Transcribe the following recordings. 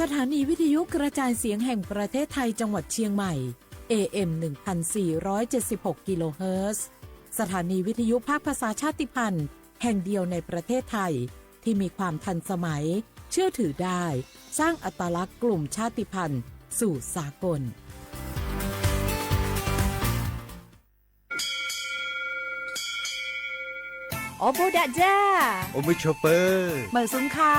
สถานีวิทยุกระจายเสียงแห่งประเทศไทยจังหวัดเชียงใหม่ AM 1476 กิโลเฮิรตซ์สถานีวิทยุภาคภาษาชาติพันธุ์แห่งเดียวในประเทศไทยที่มีความทันสมัยเชื่อถือได้สร้างอัตลักษณ์กลุ่มชาติพันธุ์สู่สากลโอโบดะจ้าโอมิชเปอร์เหมอซุงคา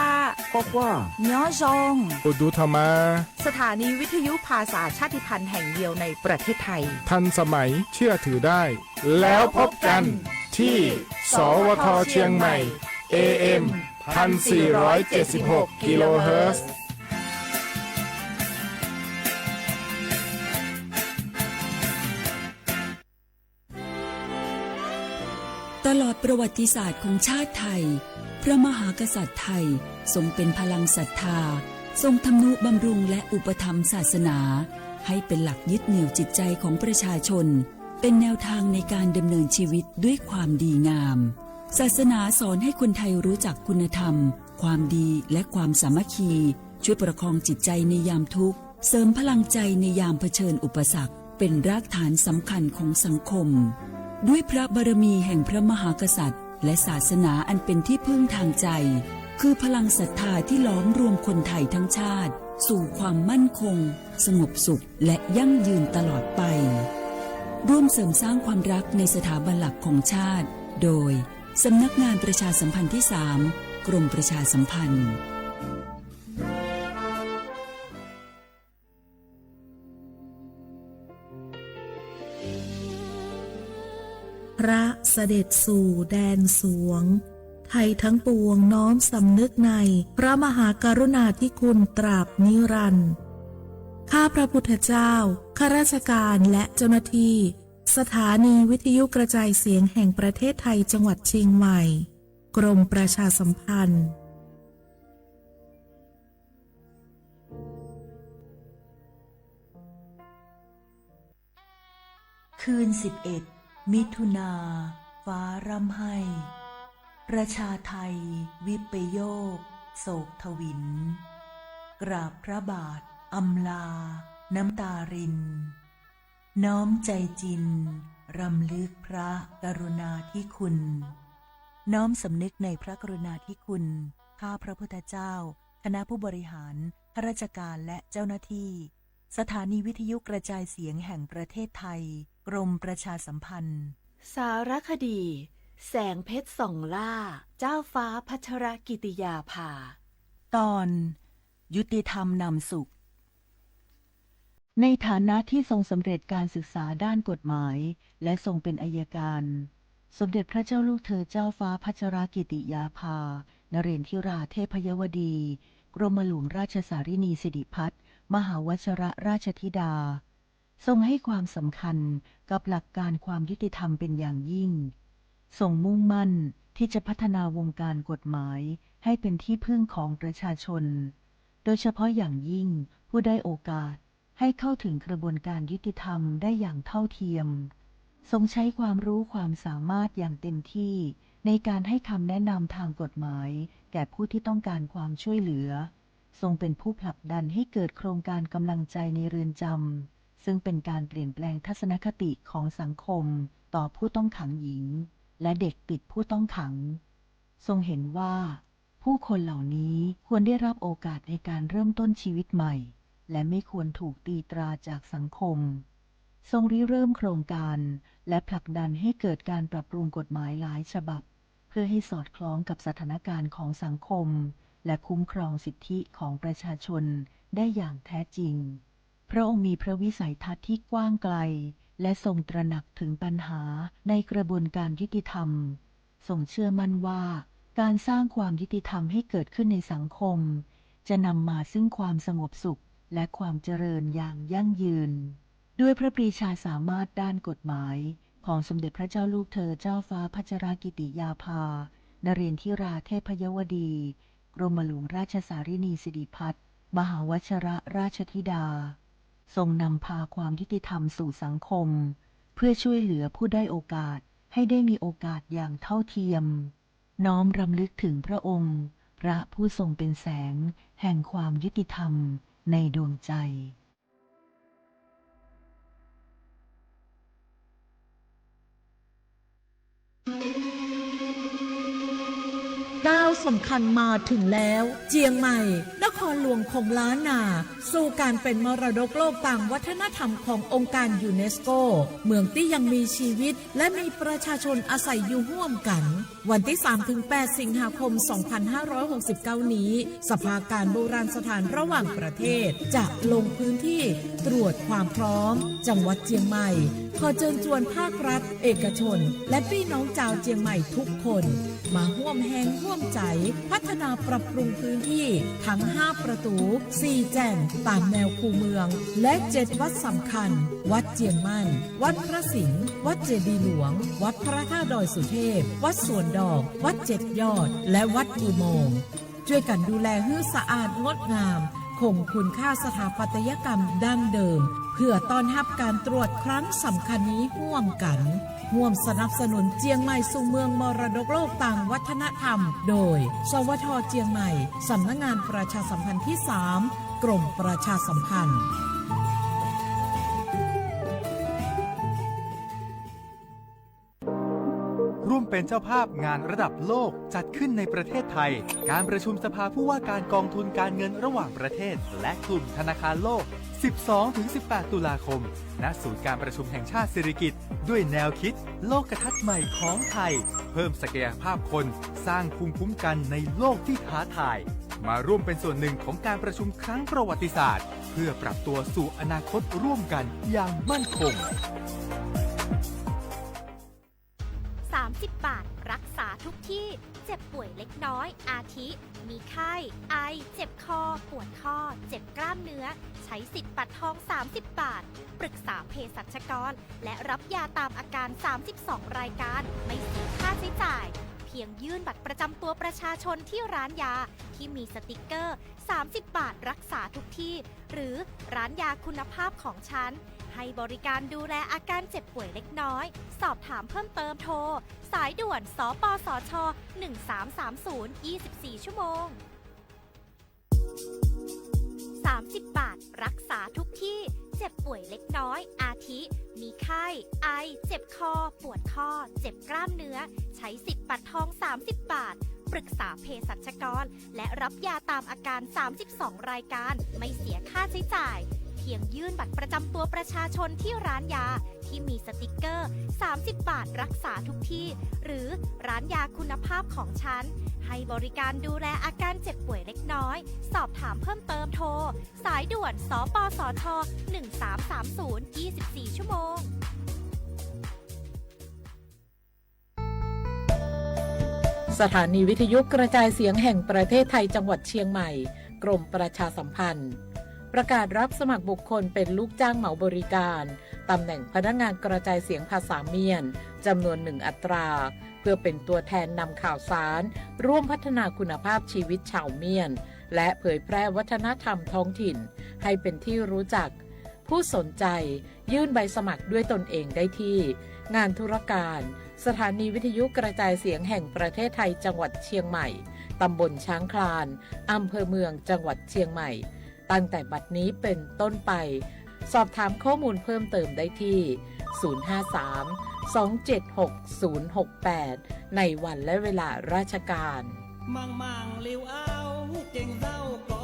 บอกว่าย้อซงโอดูธรรมา สถานีวิทยุภาษาชาติพันธุ์แห่งเดียวในประเทศไทยทันสมัยเชื่อถือได้แล้วพบกันที่สวทเชียงใหม่ AM 1476 กิโลเฮิรตซ์ตลอดประวัติศาสตร์ของชาติไทยพระมหากษัตริย์ไทยทรงเป็นพลังศรัทธาทรงทำนุบำรุงและอุปถัมภ์ศาสนาให้เป็นหลักยึดเหนี่ยวจิตใจของประชาชนเป็นแนวทางในการดำเนินชีวิตด้วยความดีงามศาสนาสอนให้คนไทยรู้จักคุณธรรมความดีและความสามัคคีช่วยประคองจิตใจในยามทุกข์เสริมพลังใจในยามเผชิญอุปสรรคเป็นรากฐานสำคัญของสังคมด้วยพระบารมีแห่งพระมหากษัตริย์และศาสนาอันเป็นที่พึ่งทางใจคือพลังศรัทธาที่ล้อมรวมคนไทยทั้งชาติสู่ความมั่นคงสงบสุขและยั่งยืนตลอดไปร่วมเสริมสร้างความรักในสถาบันหลักของชาติโดยสำนักงานประชาสัมพันธ์ที่ 3 กรมประชาสัมพันธ์พระเสด็จสู่แดนสวงไทยทั้งปวงน้อมสำนึกในพระมหากรุณาธิคุณตราบนิรันดร์ข้าพระพุทธเจ้าข้าราชการและเจ้าหน้าที่สถานีวิทยุกระจายเสียงแห่งประเทศไทยจังหวัดเชียงใหม่กรมประชาสัมพันธ์คืน11 มิถุนาฟ้าร่ำไห้ประชาไทยวิปโยคโศกทวินกราบพระบาทอำลาน้ำตารินน้อมใจจินรำลึกพระกรุณาธิคุณน้อมสำนึกในพระกรุณาธิคุณข้าพระพุทธเจ้าคณะผู้บริหารข้าราชการและเจ้าหน้าที่สถานีวิทยุกระจายเสียงแห่งประเทศไทยกรมประชาสัมพันธ์สารคดีแสงเพชรส่องล่าเจ้าฟ้าพัชรกิติยาภาตอนยุติธรรมนำสุขในฐานะที่ทรงสำเร็จการศึกษาด้านกฎหมายและทรงเป็นอัยการสมเด็จพระเจ้าลูกเธอเจ้าฟ้าพัชรกิติยาภานเรนทิราเทพยวดีกรมหลวงราชสารินีสิริพัฒน์มหาวชรราชธิดาทรงให้ความสำคัญกับหลักการความยุติธรรมเป็นอย่างยิ่งทรงมุ่งมั่นที่จะพัฒนาวงการกฎหมายให้เป็นที่พึ่งของประชาชนโดยเฉพาะอย่างยิ่งผู้ได้โอกาสให้เข้าถึงกระบวนการยุติธรรมได้อย่างเท่าเทียมทรงใช้ความรู้ความสามารถอย่างเต็มที่ในการให้คำแนะนำทางกฎหมายแก่ผู้ที่ต้องการความช่วยเหลือทรงเป็นผู้ผลักดันให้เกิดโครงการกำลังใจในเรือนจำซึ่งเป็นการเปลี่ยนแปลงทัศนคติของสังคมต่อผู้ต้องขังหญิงและเด็กติดผู้ต้องขังทรงเห็นว่าผู้คนเหล่านี้ควรได้รับโอกาสในการเริ่มต้นชีวิตใหม่และไม่ควรถูกตีตราจากสังคมทรงริเริ่มโครงการและผลักดันให้เกิดการปรับปรุงกฎหมายหลายฉบับเพื่อให้สอดคล้องกับสถานการณ์ของสังคมและคุ้มครองสิทธิของประชาชนได้อย่างแท้จริงพระองค์มีพระวิสัยทัศน์ที่กว้างไกลและทรงตระหนักถึงปัญหาในกระบวนการยุติธรรมทรงเชื่อมั่นว่าการสร้างความยุติธรรมให้เกิดขึ้นในสังคมจะนำมาซึ่งความสงบสุขและความเจริญอย่างยั่งยืนด้วยพระปรีชาสามารถด้านกฎหมายของสมเด็จพระเจ้าลูกเธอเจ้าฟ้าพัชรกิติยาภานเรนทิราเทพยวดีกรมหลวงราชสารินีสิริพัฒน์มหาวชรราชธิดาทรงนำพาความยุติธรรมสู่สังคมเพื่อช่วยเหลือผู้ได้โอกาสให้ได้มีโอกาสอย่างเท่าเทียมน้อมรำลึกถึงพระองค์ พระผู้ทรงเป็นแสงแห่งความยุติธรรมในดวงใจ ก้าวสำคัญมาถึงแล้ว เจียงใหม่นครหลวงของล้านนาสู่การเป็นมรดกโลกต่างวัฒนธรรมขององค์การยูเนสโกเมืองที่ยังมีชีวิตและมีประชาชนอาศัยอยู่ร่วมกันวันที่ 3-8 สิงหาคม 2569 นี้สภาการโบราณสถานระหว่างประเทศจะลงพื้นที่ตรวจความพร้อมจังหวัดเจียงใหม่ขอเชิญชวนภาครัฐเอกชนและพี่น้องชาวเจียงใหม่ทุกคนมาร่วมแรงร่วมใจพัฒนาปรับปรุงพื้นที่ทั้ง 5 ประตู 4 แจ่งตามแนวคูเมืองและ 7 วัดสำคัญวัดเจียงมั่นวัดพระสิงห์วัดเจดีย์หลวงวัดพระธาตุดอยสุเทพวัดสวนดอกวัดเจ็ดยอดและวัดอุโมงค์ช่วยกันดูแลให้สะอาดงดงามคงคุณค่าสถาปัตยกรรมดั้งเดิมเพื่อต้อนรับการตรวจครั้งสำคัญนี้ร่วมกันร่วมสนับสนุนเจียงใหม่สู่เมืองมรดกโลกต่างวัฒนธรรมโดยสวท.เจียงใหม่สำนักงานประชาสัมพันธ์ที่ 3 กรมประชาสัมพันธ์ร่วมเป็นเจ้าภาพงานระดับโลกจัดขึ้นในประเทศไทยการประชุมสภาผู้ว่าการกองทุนการเงินระหว่างประเทศและกลุ่มธนาคารโลก 12-18 ตุลาคมณศูนย์การประชุมแห่งชาติสิริกิติ์ด้วยแนวคิดโลกทัศน์ใหม่ของไทยเพิ่มศักยภาพคนสร้างภูมิคุ้มกันในโลกที่ท้าทายมาร่วมเป็นส่วนหนึ่งของการประชุมครั้งประวัติศาสตร์เพื่อปรับตัวสู่อนาคตร่วมกันอย่างมั่นคง30 บาทรักษาทุกที่เจ็บป่วยเล็กน้อยอาทิมีไข้ไอเจ็บคอปวดข้อเจ็บกล้ามเนื้อใช้สิทธิ์บัตรทอง30 บาทปรึกษาเภสัชกรและรับยาตามอาการ32รายการไม่เสียค่าใช้จ่ายเพียงยื่นบัตรประจำตัวประชาชนที่ร้านยาที่มีสติกเกอร์30 บาทรักษาทุกที่หรือร้านยาคุณภาพของฉันให้บริการดูแลอาการเจ็บป่วยเล็กน้อยสอบถามเพิ่มเติมโทรสายด่วนสปสช1330 24 ชั่วโมง30 บาทรักษาทุกที่เจ็บป่วยเล็กน้อยอาทิมีไข้ไอเจ็บคอปวดข้อเจ็บกล้ามเนื้อใช้สิทธิ์บัตรทอง30 บาทปรึกษาเภสัชกรและรับยาตามอาการ32รายการไม่เสียค่าใช้จ่ายเพียงยื่นบัตรประจำตัวประชาชนที่ร้านยาที่มีสติกเกอร์30 บาทรักษาทุกที่หรือร้านยาคุณภาพของฉันให้บริการดูแลอาการเจ็บป่วยเล็กน้อยสอบถามเพิ่มเติมโทรสายด่วนสปสช1330 24 ชั่วโมงสถานีวิทยุกระจายเสียงแห่งประเทศไทยจังหวัดเชียงใหม่กรมประชาสัมพันธ์ประกาศรับสมัครบุคคลเป็นลูกจ้างเหมาบริการตำแหน่งพนักงานกระจายเสียงภาษาเมียนจำนวน1 อัตราเพื่อเป็นตัวแทนนำข่าวสารร่วมพัฒนาคุณภาพชีวิตชาวเมียนและเผยแพร่วัฒนธรรมท้องถิ่นให้เป็นที่รู้จักผู้สนใจยื่นใบสมัครด้วยตนเองได้ที่งานธุรการสถานีวิทยุกระจายเสียงแห่งประเทศไทยจังหวัดเชียงใหม่ตำบลช้างคลานอำเภอเมืองจังหวัดเชียงใหม่ตั้งแต่บัดนี้เป็นต้นไปสอบถามข้อมูลเพิ่มเติมได้ที่ 053-276-068 ในวันและเวลาราชการมังเลี้ยวเอาเก่งเศร้าก็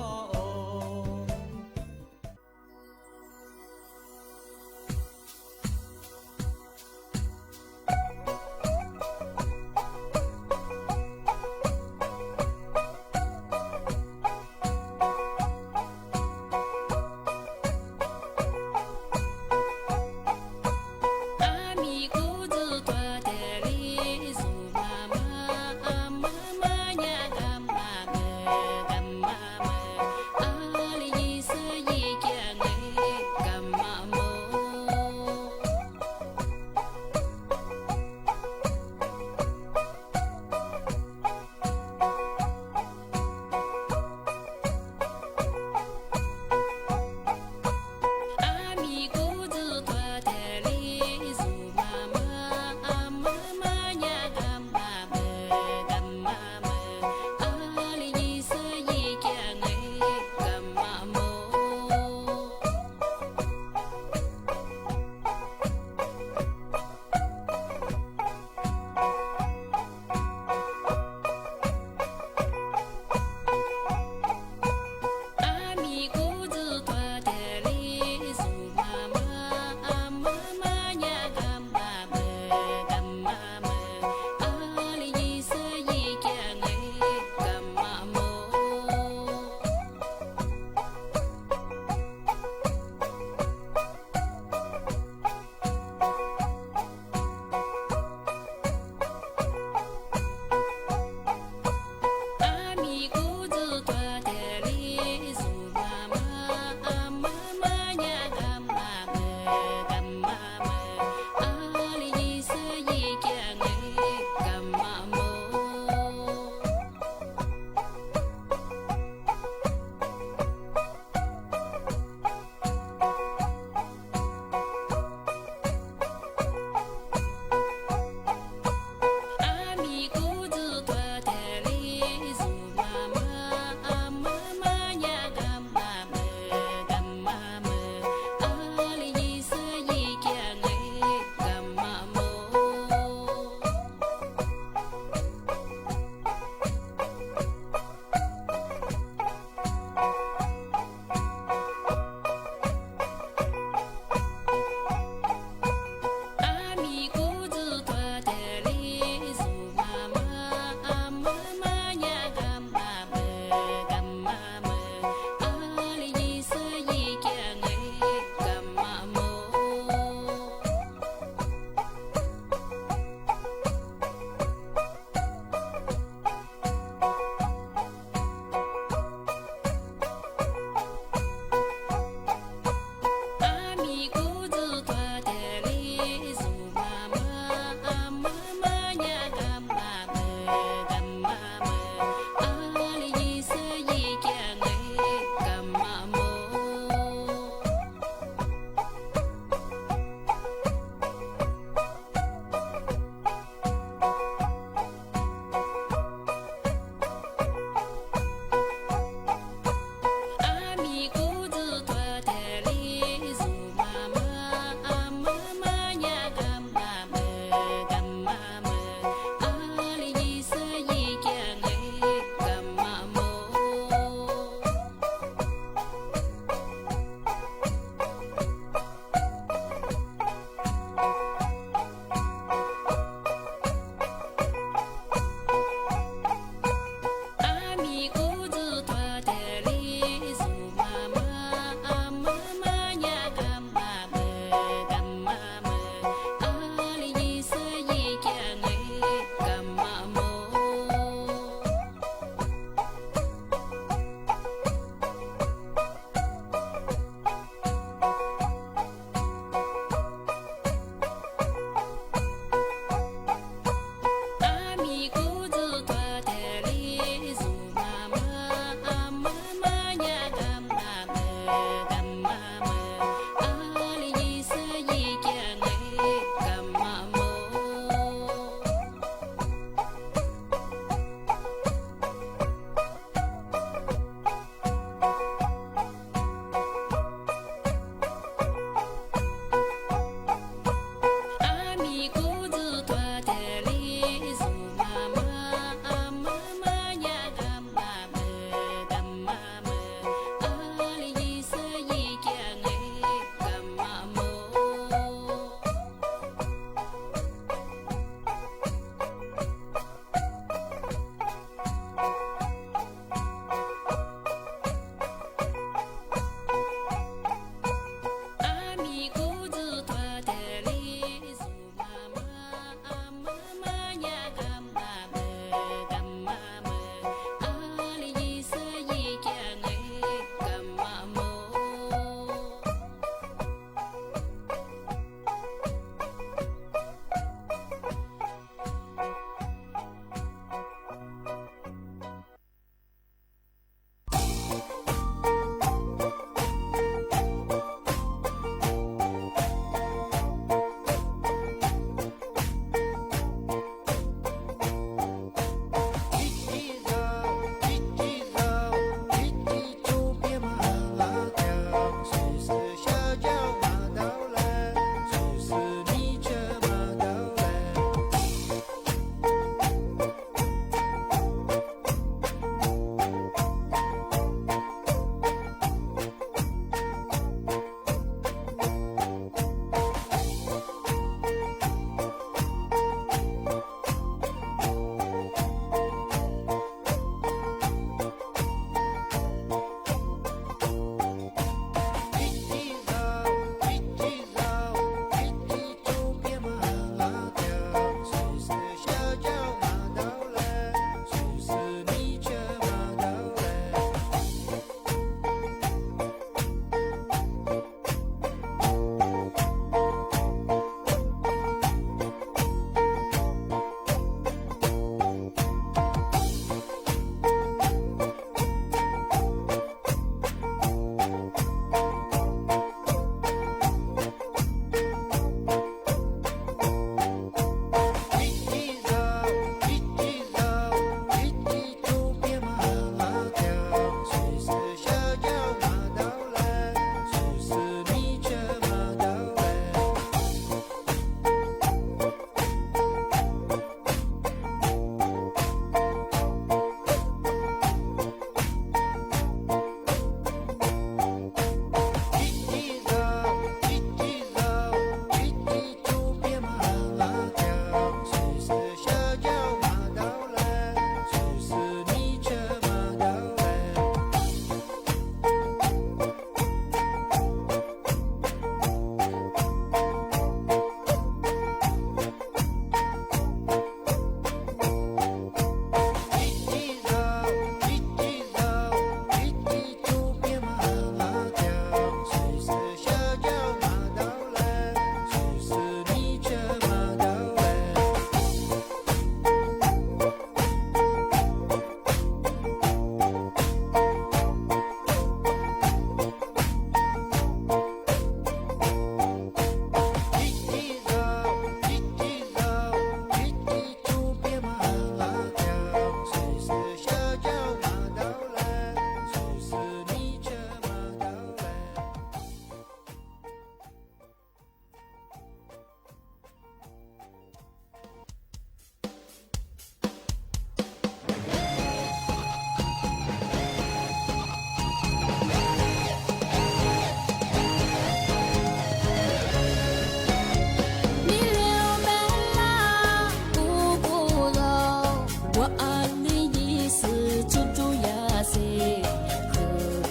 せく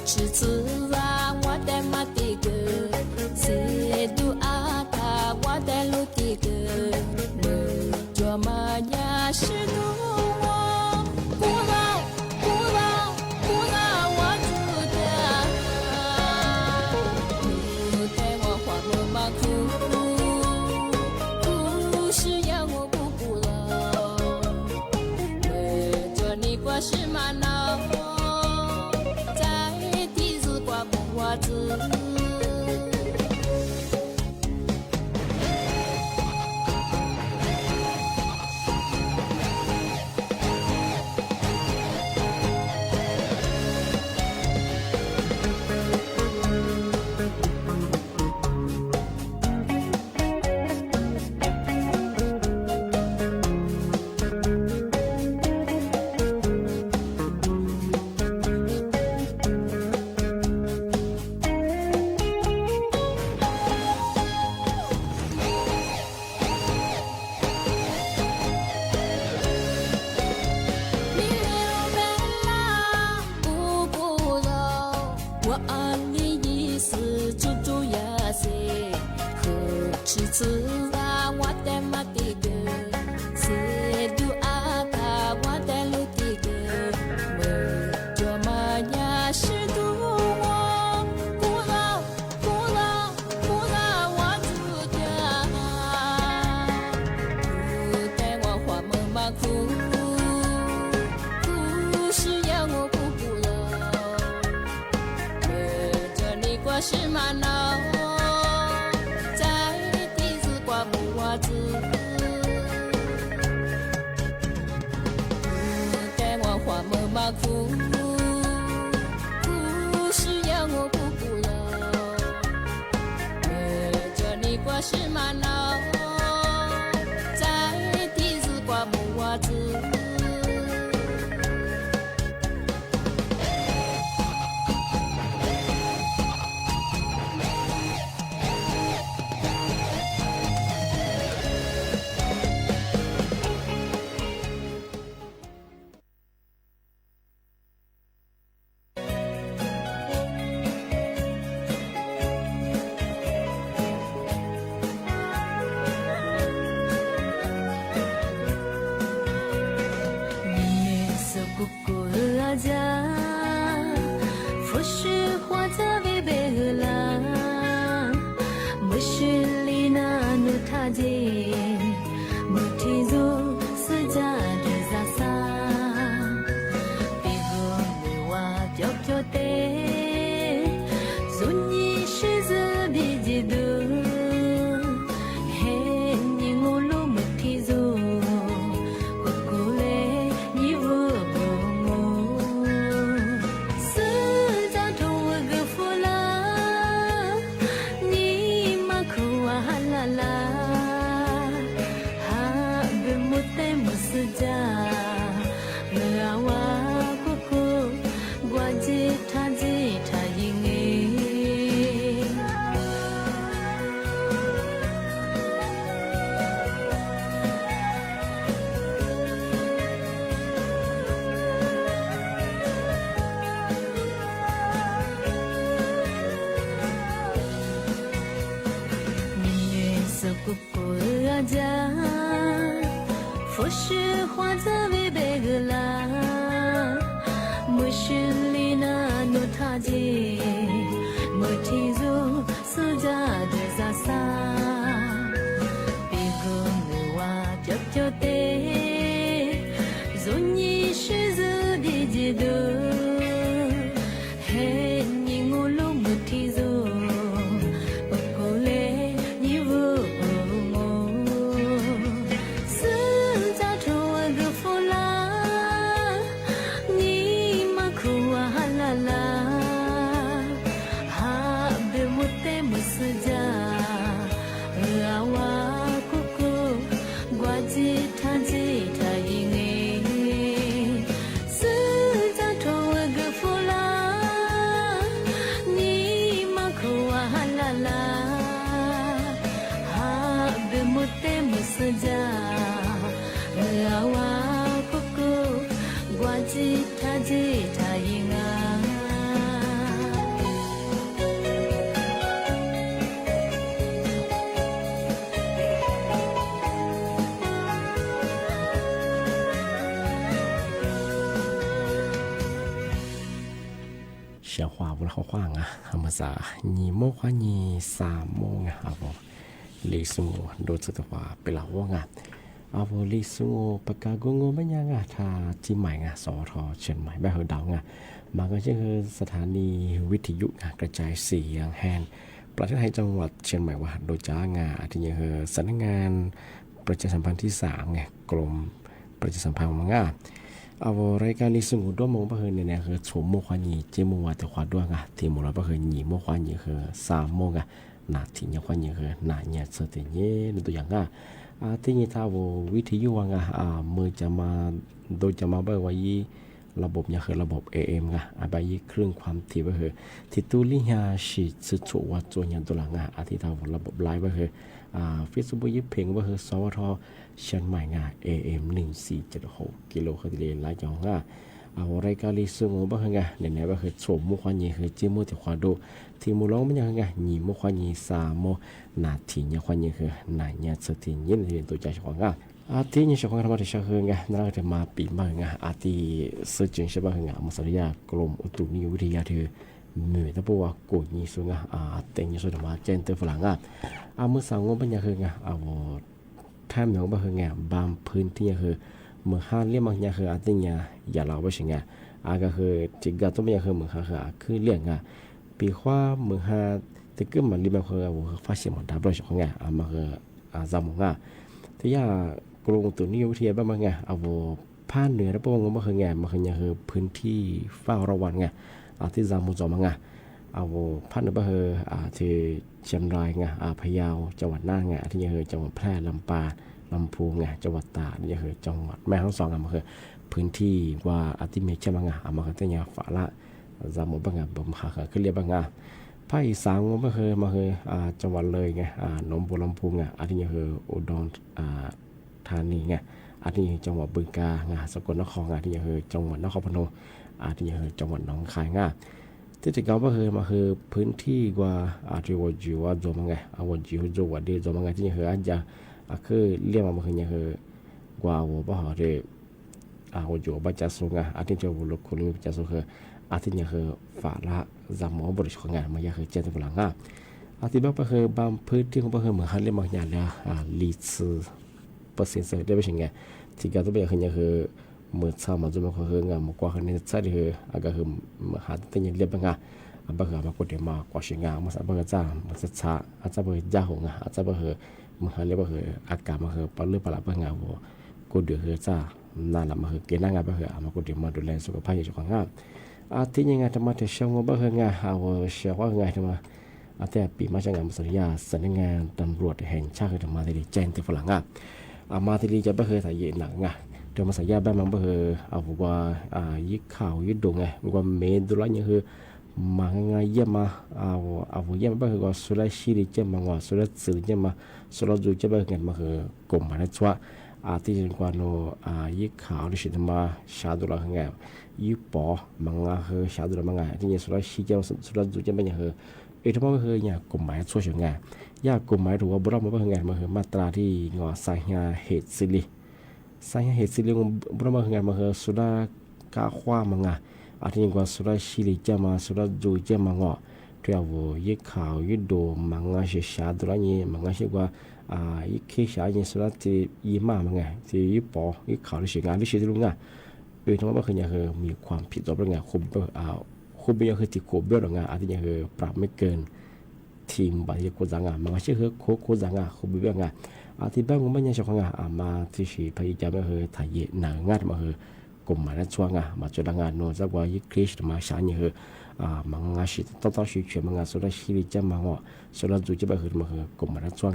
ちつはわでまてくせどあたわでlu tiくむจวมาญา是度我古老古老古老我知道不带我花木马哭故事要我不古老为着你过是玛瑙在地子挂木袜子是玛瑙在地子挂木袜子带我花木马哭故事要我不古老为着你挂是玛瑙在地子挂木袜子Gwaji taji ta yinge เสียความว่าเขาขว้างอ่ะธรรมศาญีโมกว่าญี3 โมงอ่ะครับผมลิสุงโดนสุดว่าเป็นเหล่าว่างอ่ะเอาลิสุงปากกาโกงไม่ยังอ่ะถ้าจีใหม่อ่ะสทเชียงใหม่แบบดาวอ่ะมันก็คือสถานีวิทยุกระจายเสียงแห่งประเทศไทยจังหวัดเชียงใหม่ว่าโดยจ้างานที่ยังคือสำนักงานประชาสัมพันธ์ที่3ไงกรมประชาสัมพันธ์ของงานเอารายการลิสุงด้วมงประเฮินเนี่ยคือชมโมควานีเจมัวแต่ควาด้วงอ่ะที่หมดแล้วประเฮินหนีโมควานีคือ3 โมงอ่ะนาทีเนี่ยควานีคือนาเนี่ยเสด็จเนี่ยตัวอย่างอ่ะที่นี่ถ้าวิทยุว่างอ่ะมือจะมาโดยจะมาเบอร์ไว้ระบบเนี่ยคือระบบ AM ไงไปยี่เครื่องความถี่ไปเหรอที่ตู้ลิฮาชิสุดว่าตัวอย่างตัวหลังที่ทำระบบไลฟ์ไปเหรอFacebook ยี่เพลงไปเหรอสวทเชียงใหม่AM 1476 กิโลเฮิรตซ์ไลฟ์จังรายการลิซุงไปเหรอเนี่ยไปเหรอชมมุขวันนี้คือจิมุติความดูที่มุร้องไม่ยังไงหนีมุขวันนี้3 โมงนาทีเนี่ยวันนี้คือนายเนี่ยสติยินเรียนตัวใจของที่นี่ชาวบ้านมาที่ชาวเฮืองนั่นก็จะมาปีมาที่สื่อจึงชาวบ้านมาสัญญากรมอุตุนิยมวิทยาที่มีแต่พวกกูนี่ส่วนเต็งส่วนมาเจนเตอร์ฝรั่งเมื่อ3 วันเป็นยังไงแทมหนองบ้านเฮืองบางพื้นที่คือเมื่อ5 เรียกบางอย่างคือที่เนี่ยอย่าเราไปสิก็คือจิกาต้องเป็นยังคือเมื่อคือเลี้ยงปีขว่าเมื่อ5ที่ก็มันเรียกมันคือฟ้าเสียมันดับเลยของมาคือจำของที่ยากรมอุตุนิยมวิทยาบ้างมั้งภาคเหนือแล้วพวกมันมาคือมาคือพื้นที่เฝ้าระวังที่จามุจอมั้งภาคเหนือบ้างคือที่เชียงรายพะเยาจังหวัดน่านที่คือจังหวัดแพร่ลำปางลำพูนจังหวัดตากนี่คือจังหวัดแม่ฮ่องสอนมาคือพื้นที่ว่าที่มีเช่นมั้งมาคือที่เนี่ยฝาละจามุบ้างบ่มหาคือเรียบบ้างภาคอีสานมาคือจังหวัดเลยหนองบัวลำพูที่นี่คืออุดรธานีที่จังหวัดบึงกาฬสกลนครที่นี่คือจังหวัดนครพนมที่นี่คือจังหวัดหนองคายที่จะกล่าวมาคือพื้นที่ว่าที่ว่าจิวจอมังว่าจิวจอว่าเดียวจอมังที่นี่คือจะคือเรียกมาคือนี่คือว่าบ่ฮอดว่าจิวบ่จัสงที่จะว่าลูกคนมีจัสงคือที่นี่คือฝาละจำหมอบริสุทธิ์มันคือเจตพลังที่บ้านคือบางพื้นที่ของบ้านคือเหมือนฮันเรียกบางอย่างแล้วลีซึเปอร์เซ็นต์ได้ไปถึงที่ก็ต้องเป็นคือเมื่อเช้ามาจนมันคืองานมากกว่านี้ใช่หรือก็คือหาตัวอย่างเรียบางบางมากกว่าเดิมมากกว่าสิ่งมาสักบางจ้ามันจะช้าอาจจะเป็นยากหงอาจจะเป็นมันเรียกว่าอากาศมันคือปลือปลาบางว่ากูเดือดจ้านั่นแหละมันคือเกณฑ์งานบางมากกว่าเดิมมาดูแลสุขภาพอยู่ของงานที่ยังไงทำมาที่เช้าบางงานเช้าว่าไงทำมาแต่ปีมาจากงานสัญญาสำนักงานตำรวจแห่งชาติทำมาที่แจ้งที่ฝรั่งมาที่จะไม่เคยถ่ายเย็นหนังเดี๋ยวมาสัญญาแบบมันไม่เคยว่ายึดข่าวยึดดวงว่าเมนดูแลยังคือมาง่ายเยี่ยมมาเยี่ยมไม่เคยว่าสุราชีริเจ้ามาว่าสุราสื่อเจ้ามาสุราจูเจ้าไม่เคยมาคือกลุ่มมันชัวที่จังหวัดโนยึดข่าวดิฉันมาชาดูแลยังไงยึดปอมังคือชาดูแลมังที่ยังสุราชีเจ้าสุราจูเจ้าไม่ยังคือทำไมคือเนี่ยกฎหมายช่วยเฉียงไงกฎหมายถือว่าบุรุษมันเป็นไงมันคือมาตราที่งอสาเหตุสิริสาเหตุสิริบุรุษมันคือไงมันคือสุรากาขว้ามังที่ยังว่าสุรชีริเจ้ามาสุรจูเจ้ามางอที่เอายึดข่าวยึดโดมังเสียชาตัวนี้มังเสียว่ายึดขี้ชาอย่างสุรที่ยี่มามังที่ยึดปอยึดข่าวที่เสียงานที่เสียตัวงทำไมมันคือเนี่ยคือมีความผิดต่อเรื่องไงคุมคุณเป็นยังคือที่โคเบลงานที่ยังคือปรับไม่เกินทีมบางอย่างโคจังมันก็ใช่คือโคจังคุณเป็นยังไงที่บ้านผมไม่ยังชอบงานมาที่สีพยายามไม่คือถ่ายเย็นหนังงานมาคือกลุ่มมันช่วงมาจนงานโน้ตสักว่ายึดคริสต์มาช้าเนี่ยคือมันงานสิต้องชีวิตเชื่อมันงานสุดท้ายชีวิตจะมันก็สุดท้ายจู่จะไปคือมาคือกลุ่มมันช่วง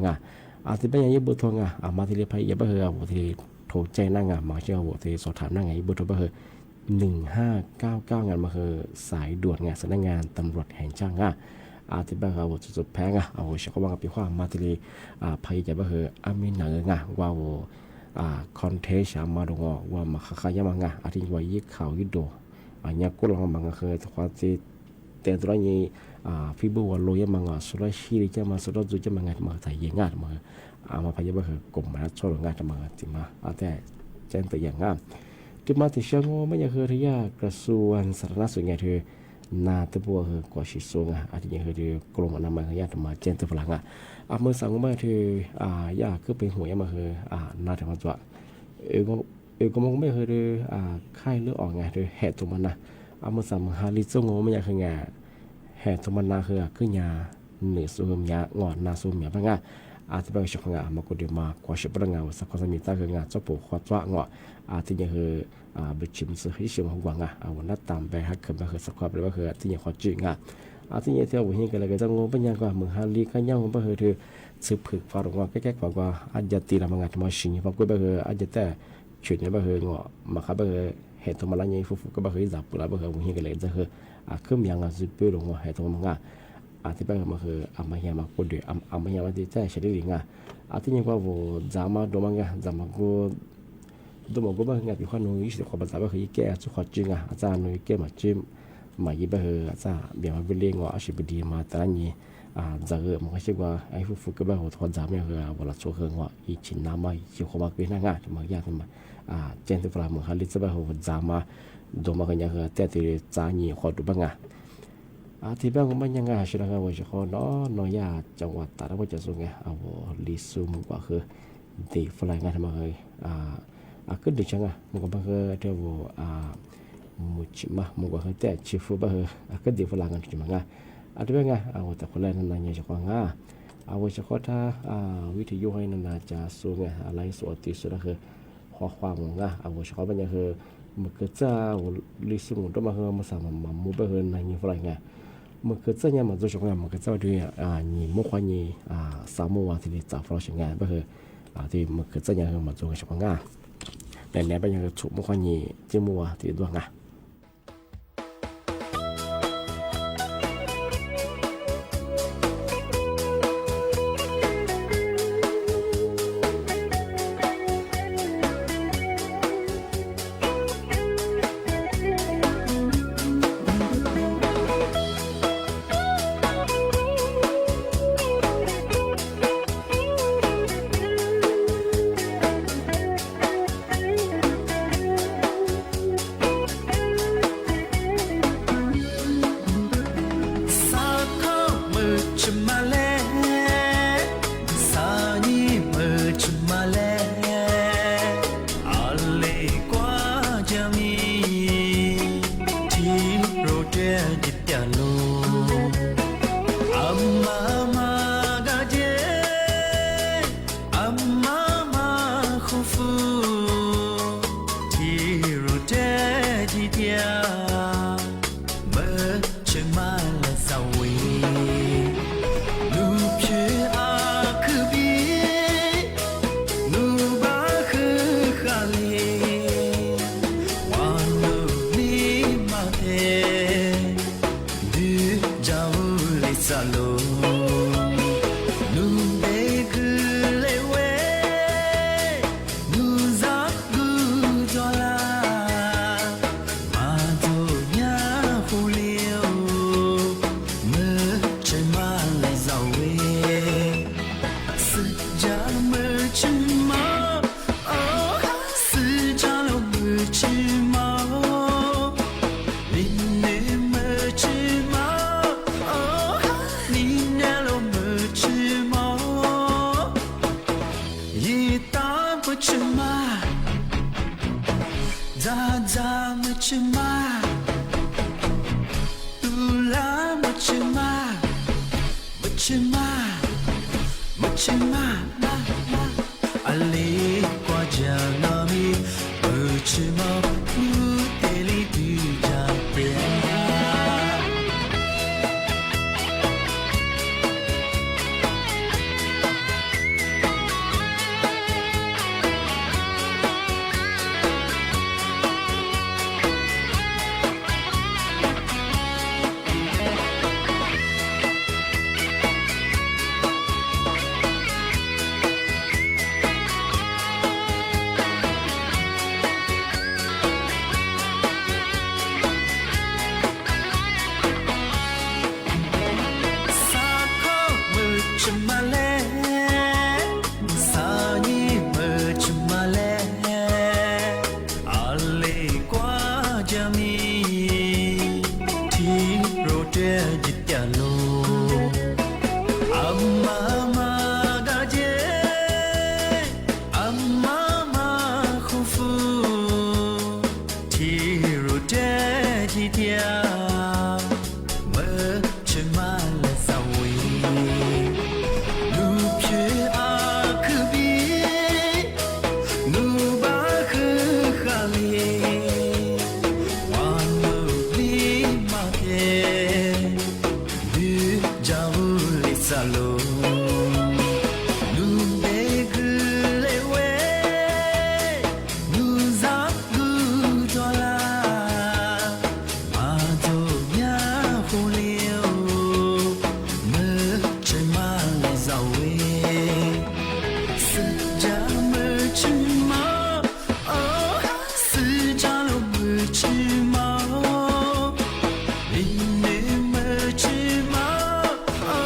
ที่บ้านยังยึดบุตรงมาที่เรียกพยายามไม่คือที่โทรแจ้งนั่งมาเชื่อว่าที่สอบถามนั่งไงบุตรไปคือ1599งานมาคือสายด่วนสำนักงานตำรวจแห่งชาติที่บ้านเราจุดแพงเชื่อว่าปีความมาที่พยายามคือมีหนังว่าคอนเทสต์มาดงว่ามาขายมังที่ว่ายึดข่าวยึดโดเนี่ยก็ลองมังคือความที่แต่ตัวนี้ฟิบูว่าโลยมังสุรชีริจะมาสุรจุจะมังมาถ่ายเยงานมาพยายามคือกลุ่มมันช่วยงานมาที่มาแต่แจ้งตัวอย่างที่มาที่เชียงโง่ไม่ยังคือที่ยากระทรวงสาธารณสุขไงเธอ นาตะบัวคือกว่าชิโซงอาทิตย์คือที่กรมอนามัยของญาติมาเจนตะฝรั่งเมื่อสั่งมาที่ยาคือเป็นหัวยมาคือนาถึงมาจั่วก็มองไม่คือไข้เลือดออกไงคือแห่ตัวมันนะเมื่อสั่งฮาริโซงไม่อยากคือไงแห่ตัวมันนาคือยาเหนือสูมยางอดนาสูมยาบ้างอาทิตย์บางช่วงมาก็เดี๋ยวมากว่าชิบะงาสักคนมีตาคืองาจะปลูกขวดว่างออาทิตย์คือไปชิมซื้อให้ชิมหัวงวันนั้นตามไปฮักขึ้นมาคือสักความเป็นว่าคือที่ยังขอจืดอาทิตย์เที่ยววิ่งกันเลยก็จะงงเป็นยังก็มึงฮาลีกันยังมันก็คือซื้อผึกฟ้าลงว่าแก่ๆกว่าอาจจะตีละมังงานมาชิงเพราะก็คืออาจจะแต่ชุดนี้ก็คืองอมาครับก็คือเหตุมาละยังฟุกก็คือจับปุ๊บแล้วก็คือวิ่งกันเลยจะคือขึ้นยังซื้อไปลงว่าเหตุมังงาอาทิตย์แบบมาคืออามาเฮียมาคนเดียวอามาเฮียมาที่ใจเฉลี่ยอาทิตย์นี้ก็ว่าจามาดูมังงาจามาก็ดูมันก็บางอย่างที่ข้านุ้ยสิ่งของภาษาก็คือแก่สุขจริงอาจารย์นุ้ยแก่มาจิ้มมายี่แบบอาจารย์เบี่ยงมาเป็นเลี้ยงว่าอาชีพดีมาแต่ละนี้จะเกิดมันก็ใช่ว่าไอ้ฟุกก็แบบทอนจามเนี่ยคือเวลาช่วงเฮืองว่าอีชินน้ำมาอีขมาเป็นง่ายที่มันยากที่มันเจนที่ฝรั่งมันฮาริจะแบบจามาดูมันก็ยังคือแต่ที่จานี่ขอดูบ้างที่บ้านของมันยังไงใช่ไหมครับว่าจะขอน้อยาจังหวัดตราดว่าจะส่งไงลิซูมกว่าคือเด็กฝรั่งงานทำไมก็ดีจังมันก็บางทีเดี๋ยวมุจิมามันก็แต่ชิฟูบางก็เด็กฝรั่งงานจุดมั้งที่บ้านแต่คนแรกนั่นยังจะขวางว่าจะขอถ้าวิทยุให้นั่นจะส่งอะไรสวดที่สุดก็คือข้อความว่าว่าจะขอมันยังคือมันก็จะลิซูมตัวมาคือมาสามมามุบคือนั่นยังฝรั่งมันก็จะเนี่ยมันจะช่วยมันก็จะด้วยนี่มุขวานี่สามโมงที่จะฝรั่งช่วยงานก็คือที่มันก็จะเนี่ยมันจะช่วยงานแต่เนี่ยเป็นยังถูกมุขวานี่ที่มัวที่ดวงดู จิตยาโลอัมมามาดาเจอัมมามาคูฟูที่รู้เจจิตยาเมื่อฉันมาและสาวีลูกเชื่ออาคือบีนูบาคือขาลีวันลูกลีมาเกดูจาวูลิซาโลนูเบกุเลเวนูซับกูจอลามาโตญาโคเลียวเมื่อฉันมาและสาวีสึจาเมื่อฉันมาโอ้สึจาโลเมื่อฉันมานี่เมื่อฉันมาโอ้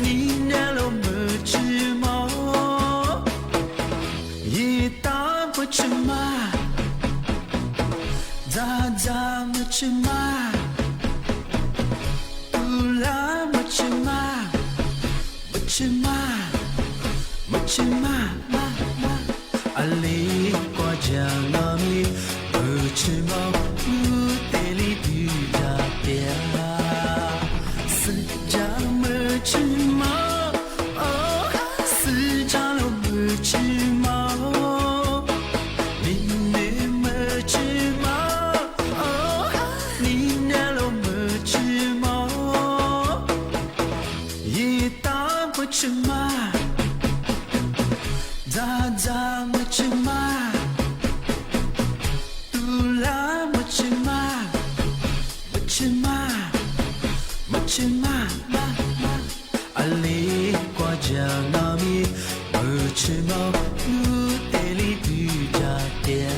นี่แน่โลเมื่อฉันมายีตาเมื่อฉันมาจาจาเมื่อฉันมาตุลาเมื่อฉันมาเมื่อฉันมาเมื่อฉันมาAli kwa janami uchima uteli dujatia sejam uchima oh sejam uchima nine uchima oh nine lo uchima yita uchima za za muchima tula muchima muchima muchima ma ali kwa janami muchima uteli dujatia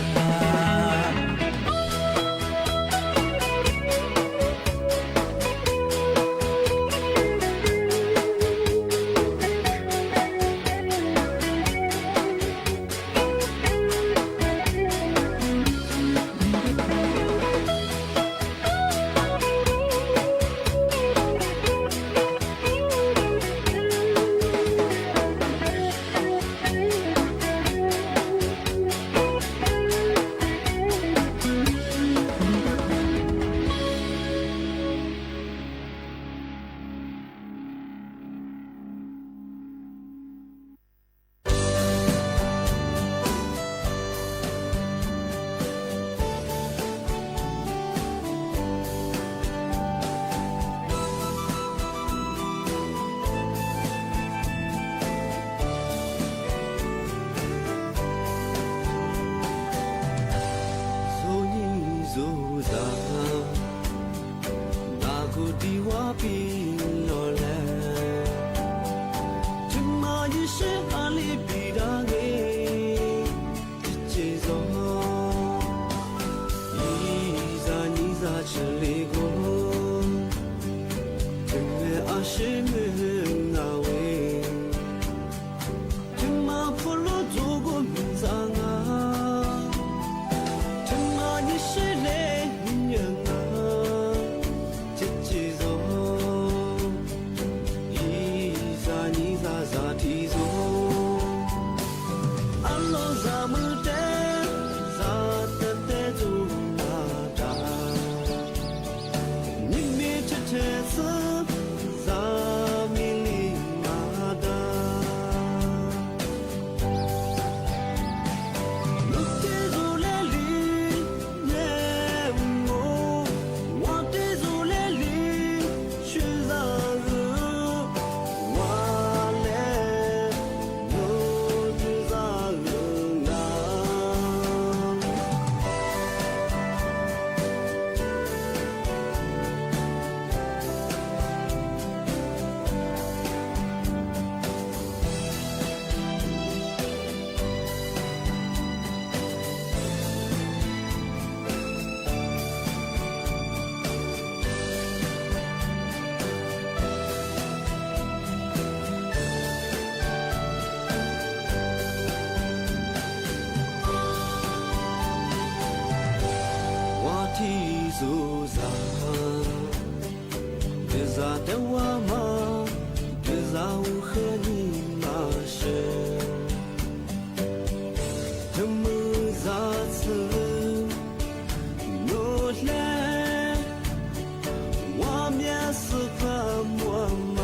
Za 咋的我吗？这咋我和你马是？他们咋子努力？我面是个我妈。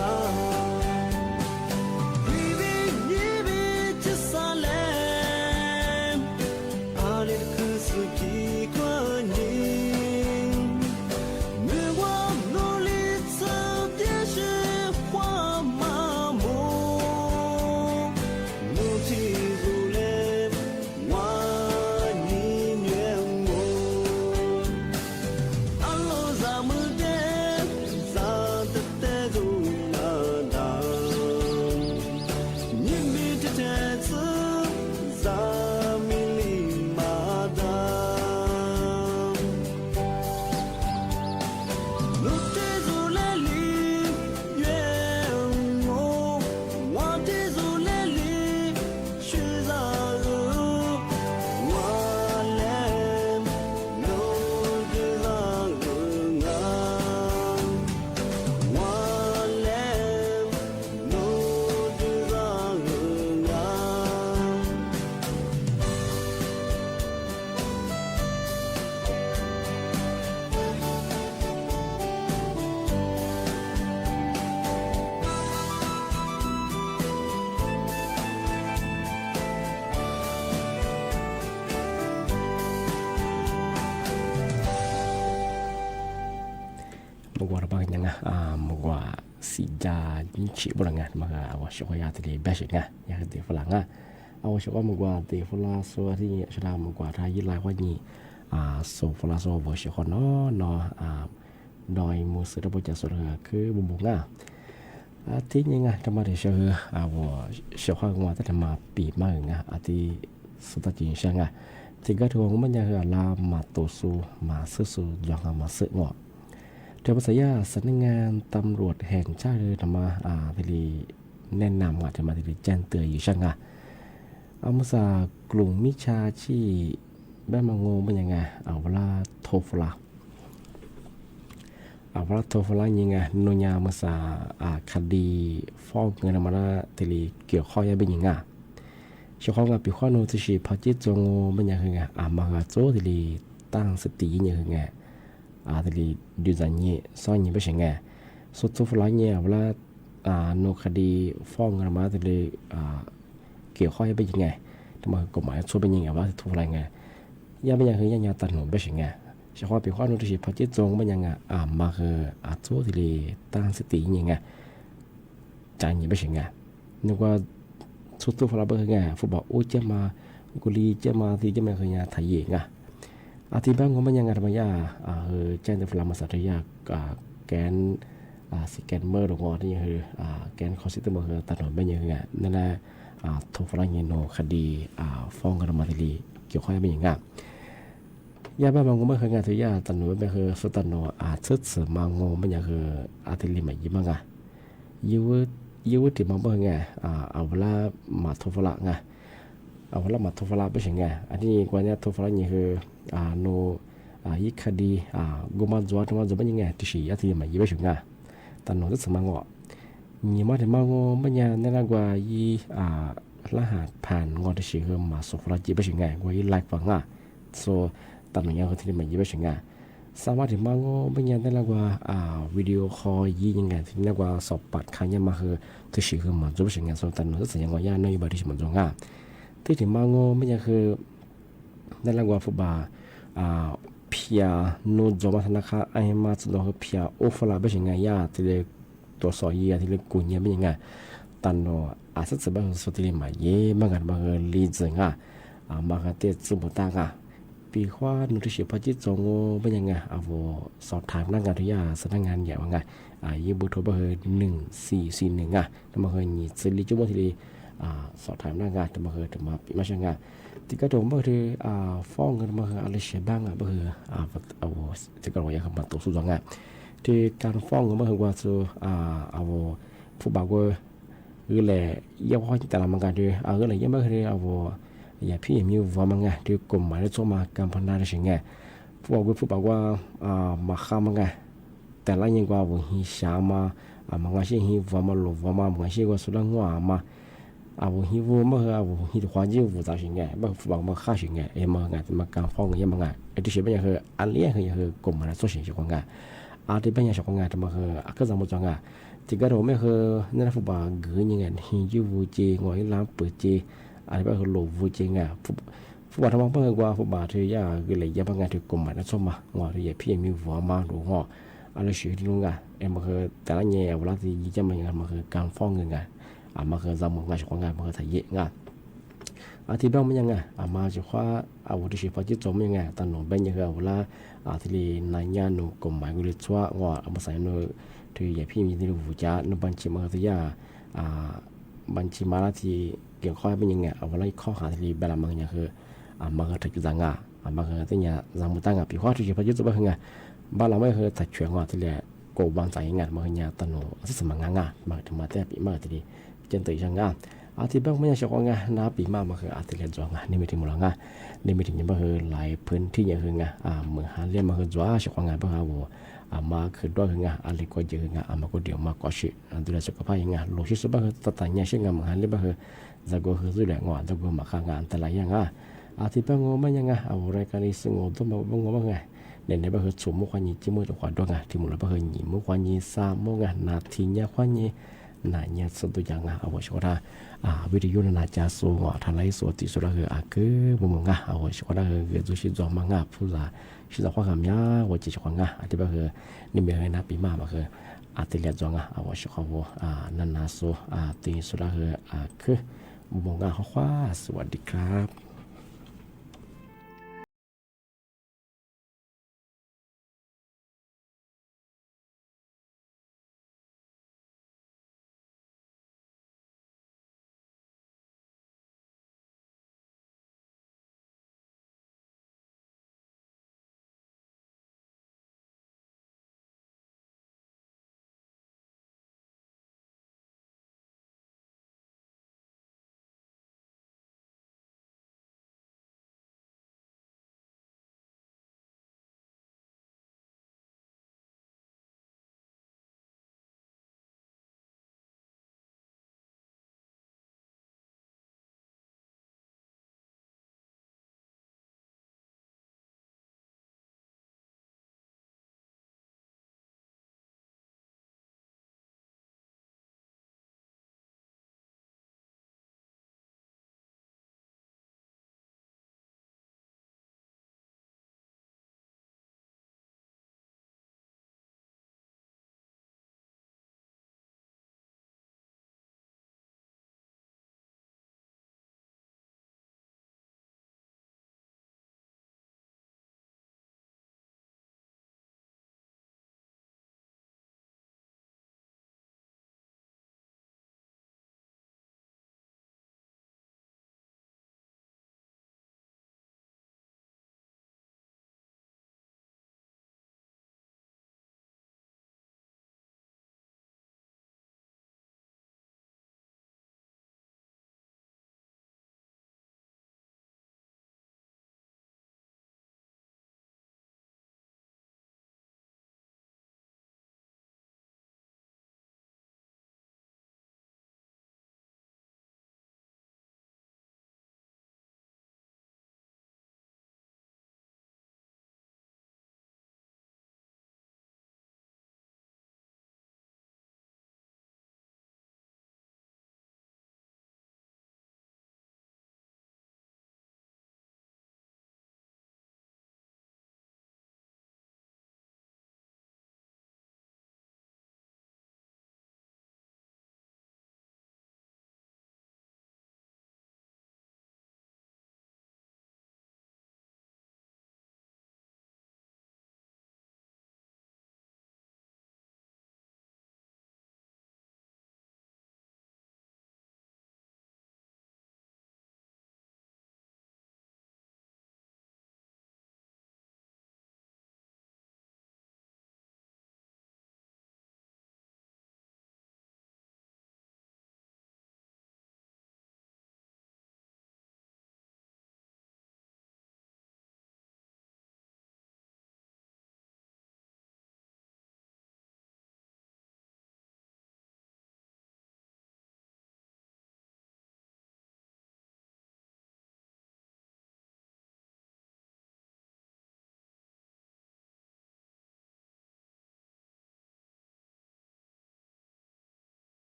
mugwa ba nyanga mugwa sija nchi bulanga maga awasho ya tele bashinga ya de fulanga awasho mugwa de fula so ri shira mugwa ra yila kwani so fula so bo shi hono no noi mu se bo ja so ga ke bubunga ti nyanga tamare sho awo sho ha ngwa ta ma pi ma nga ati su ta jin shanga ti ga to ngma nya la ma to su ma su su jang ma se ngoเจ้าภาษายาสำนักงานตำรวจแห่งชาติธรรมะที่แนะนำว่าจะมาที่แจ้งเตือนอยู่ช่างเอามาจากกลุ่มมิชาชีบ้านมังงเป็นยังไงเอาเวลาโทฟลายังไงโนยามาจากคดีฟ้องเงินมาละที่เกี่ยวข้องยังเป็นยังไงช่วงกับปีข้อโน้ตที่พอจิตจงเป็นยังไงมาโจ้ที่ตั้งสติยังไงที่ดูจันยี่ซ้อนยี่ไม่ใช่ไงสุดท้ายเนี่ยเวลาโนคดีฟ้องกันมาที่เกี่ยวข้องเป็นยังไงทำไมกฎหมายช่วยเป็นยังไงว่าทุกอะไรไงยังเป็นยังไงยังตัดหนุนไม่ใช่ไงเฉพาะปีข้อโน้ตที่พอจิตจงเป็นยังไงมาคือโจ้ที่ตั้งสติยังไงจันยี่ไม่ใช่ไงนึกว่าสุดท้ายเป็นยังไงฟุตบอลอุ้ยจะมากุลีจะมาที่จะมาคือยังไทยยังไงที่บ้านผมมันยังไงทำไมแจ้งแต่ฟลามาสัตยาแกนสแกนเมอร์หรือว่าที่คือแกนคอสซิสเตอร์มันคือตัดหน่อยไม่ยังไงนั่นแหละทุกฟลางเงินโนคดีฟ้องกันมาทีเกี่ยวข้องไม่ยังไงยาบ้านบางคนไม่เคยงานที่ยาตัดหน่อยไม่คือสุดตัดหน่อยชุดเสริมมังงไม่ยังคือที่ลิมยี่มังไงยูที่มังเป็นไงเอาเวลามาทุกฟลางไงเอาเวลามาทุกฟลางไม่ใช่ไงอันนี้กว่านี้ทุกฟลางนี่คือโนยิคดีกุมารจัวทำมาจะเป็นยังไงที่สี่ที่มันยี่ไม่ถึงไงแต่หนูจะสมังอ่ะยี่มาถึงมังไม่ยังนั่นกว่ายี่รหัสผ่านงอที่สี่คือมาสุฟรายี่ไม่ถึงไงกว่ายี่ไลฟ์ฟังอ่ะโซ่แต่หนูยังที่มันยี่ไม่ถึงไงสามารถถึงมังไม่ยังนั่นกว่าวิดีโอคอลยี่ยังไงที่นั่นกว่าสอบปัดขายมาคือที่สี่คือมันจะไม่ถึงไงโซ่แต่หนูจะสัญญาว่าย่าน้อยบาที่มันจงอ่ะที่ถึงมังไม่ยังคือนั่นกว่าฟุตบอลเพียโนจอมาธนาคารไอมาสโลเพียโอฟลาเป็นยังไงยาที่เล็กตัวสอยที่เล็กกุญแจเป็นยังไงตันโนสัตย์แบบสุดที่มาเย่บางกันบางลีจึงบางกันเตจมุตากปีขวานุทิชิพจิตจงเป็นยังไงสอบถามนักงานทุกอย่างสำนักงานใหญ่ว่าไงยี่บุตรบาง1441แล้วบางคนนี่สิริจุบที่สอบถามนักงานแต่บางคนจะมาปีมาช่างงานที่ก็โดนบางทีฟ้องกันบางทีอะไรเสียบ้างบางทีที่ก็เราอยากมาตัวสุดยอดที่การฟ้องกันบางทีว่าจะผู้บ่าวก็คือแหละยังพอที่แต่ละมังกันที่ก็เลยยังบางทีอย่าพี่มีว่ามังไงที่กลุ่มหมายเลขโซมาการพนันได้สิ่งไงผู้บ่าวว่ามาข้ามมังไง แต่ละยังกว่าวุหิชามามังอาชีหิวมาหลวมามังอาชีว่าสุดงัวมาวุหิวมาวุหิความยิ่งวุจ้าสิ่งไงบ่ฟังมาข้าสิ่งไงมางานมาการฟ้องยังมางานที่เชื่อเป็นยังคืออันเลี้ยงคือกลุ่มมันส่วนสิ่งของงานที่เป็นยังของงานที่มาคือก็จะมาจังงานที่ก็เราไม่คือนั่นฟุตบอลเกินยังไงหิววุจีงอยล้ำเปิดจีอะไรแบบคือหลววุจีงานฟุตบอลทำมาเพื่อกว่าฟุตบอลที่ยากก็เลยยังบางงานที่กลุ่มมันส่วนมางานที่ยังพี่มีหัวมาหรือหัวอะไรสิ่งที่ลุงกันมาคือแต่ละเนี่ยเวลาที่ยิ่งจะมามาคือการฟ้องเงินกันมาคือจะมึงงานของงานมาคือถ่ายเยอะงานที่บ้านมันยังไงมาจะคว้าวุฒิชีพจิตจมยังไงตอนหนุ่มเป็นยังไงเวลาที่นายญาณนุ่มกลุ่มหมายกุลิชัวว่ามาใส่หนุ่มที่อย่าพี่มีที่รู้จักนุ่มบัญชีมาที่ยาบัญชีมาละที่เกี่ยวข้องเป็นยังไงเวลาข้อหาที่แบบมันยังคือมาคือถักจังอ่ะมาคือที่เนี่ยจำมุตังพี่ข้อที่ชีพจิตจมเป็นยังไงบ้านเราไม่เคยถักเฉียงว่าที่เนี่ยกูบางใจงานมาเนี่ยตอนหนุ่มที่สมังงานมาถึงมาแต่ปีมาที่เจนตัวช่างงานที่บ้านไม่ใช่ชาวงานน้าปีมามาคือที่เรียนจวงนี่ไม่ถึงมูลงานนี่ไม่ถึงยังมาคือหลายพื้นที่ยังคืองานเมืองหาเรียนมาคือจ้าชาวงานเพื่อหาวัวมาคือด้วยคืองานอะไรก็เยอะงานมาก็เดี๋ยวมาก็ชิดูแลสุขภาพยังงานโลชิสุบ้านคือตัดแต่งเนี่ยเช่นงานเมืองหาเรียนบ้านคือจะก็คือดูแลงานจะก็มาข้างงานแต่ละอย่างที่บ้านงอไม่ยังรายการนี้ซึ่งงอต้องมาบ้างงอบ้างไงในบ้านคือสมมุติว่านี่จิมุตัวขวดด้วยที่มูลบ้านคือหญิงมุขวานี่สามมุกนาทีเนี่ยขวานี่nanya satu jangan awak sekolah video na cha so thalai so ti so la ke bumanga awak sekolah ge zu shi zo manga phuza shi za khwa kham ya wa chi khwa nga ati ba ge ni me na pi ma ba ge ati le zo nga awak sekolah nana so ti so la ke bumanga khwa สวัสดีครับ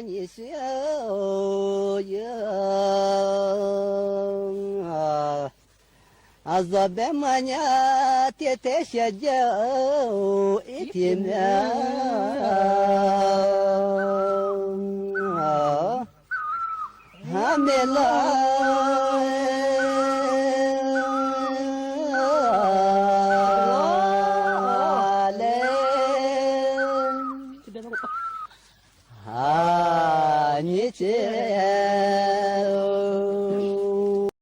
你小呀，左边嘛呀，天天下脚一天呀，还没来。